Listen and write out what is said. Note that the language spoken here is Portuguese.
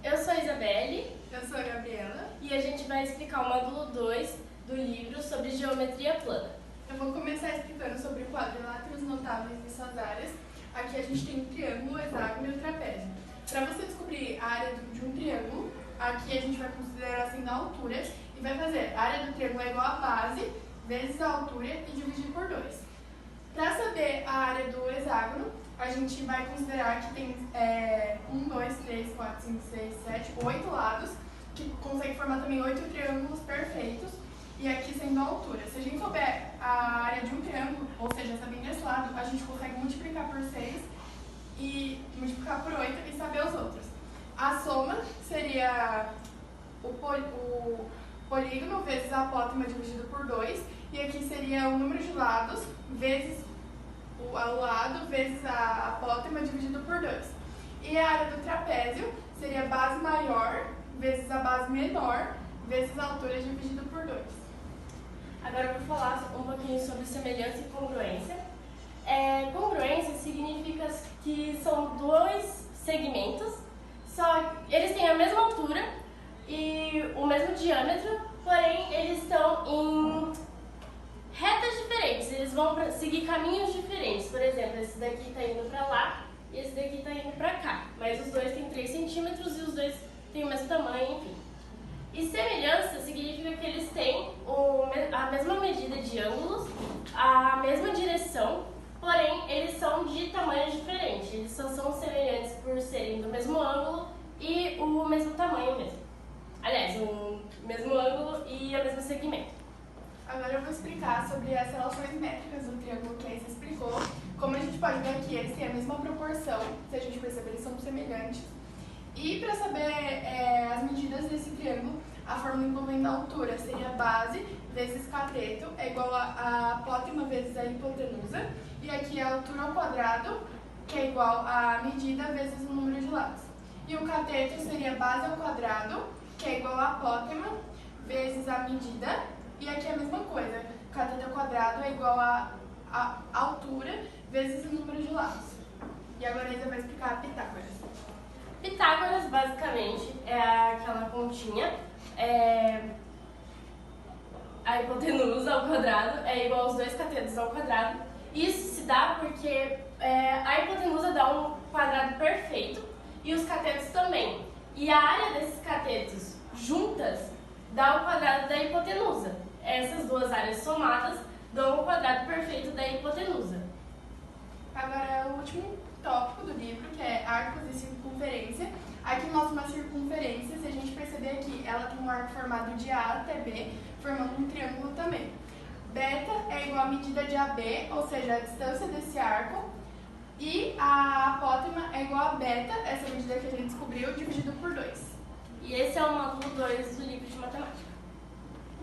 Eu sou a Isabelle. Eu sou a Gabriela. E a gente vai explicar o módulo 2 do livro sobre geometria plana. Eu vou começar explicando sobre quadriláteros notáveis e suas áreas. Aqui a gente tem o triângulo, o hexágono e o trapézio. Para você descobrir a área de um triângulo, aqui a gente vai considerar assim a altura e vai fazer a área do triângulo é igual a base vezes a altura e dividir por 2. Para saber a área do hexágono, a gente vai considerar que tem 1, 2, 3, 4, 5, 6, 7, 8 lados, que consegue formar também 8 triângulos perfeitos, e aqui sendo a altura. Se a gente souber a área de um triângulo, ou seja, sabendo esse lado, a gente consegue multiplicar por 6 e multiplicar por 8 e saber os outros. A soma seria o polígono vezes a apótema dividido por 2, e aqui seria o número de lados vezes o lado vezes a apótema dividido por 2. E a área do trapézio seria a base maior vezes a base menor vezes a altura dividido por 2. Agora eu vou falar um pouquinho sobre semelhança e congruência. Congruência significa que são dois segmentos, só eles têm a mesma altura e o mesmo diâmetro, porém eles estão em retas diferentes, eles vão seguir caminhos diferentes. Por exemplo, esse daqui está indo para lá e esse daqui está indo para cá, mas os dois têm 3 centímetros e os dois têm o mesmo tamanho, enfim. E semelhança significa que eles têm a mesma medida de ângulos, a mesma direção, porém eles são de tamanhos diferentes. Eles só são semelhantes por serem do mesmo ângulo e o mesmo tamanho mesmo. Aliás, o mesmo ângulo e o mesmo segmento. Agora eu vou explicar sobre as relações métricas do triângulo que a Isa explicou. Como a gente pode ver aqui, eles têm a mesma proporção, se a gente perceber, eles são semelhantes. E para saber as medidas desse triângulo, a fórmula envolvendo a altura seria base vezes cateto é igual a apótema vezes a hipotenusa. E aqui a altura ao quadrado, que é igual a medida vezes o número de lados. E o cateto seria base ao quadrado, que é igual a apótema vezes a medida. E aqui é a mesma coisa, cateto ao quadrado é igual a altura vezes o número de lados. E agora a Isa vai explicar a Pitágoras. Pitágoras, basicamente, é aquela continha, a hipotenusa ao quadrado é igual aos 2 catetos ao quadrado. Isso se dá porque a hipotenusa dá um quadrado perfeito e os catetos também. E a área desses catetos juntas dá o quadrado da hipotenusa. Essas duas áreas somadas dão o quadrado perfeito da hipotenusa. Agora é o último tópico do livro, que é arcos e circunferência. Aqui mostra uma circunferência, se a gente perceber aqui, ela tem um arco formado de A até B, formando um triângulo também. Beta é igual à medida de AB, ou seja, a distância desse arco, e a apótema é igual a beta, essa medida que a gente descobriu, dividido por 2. E esse é o módulo 2 do livro de matemática.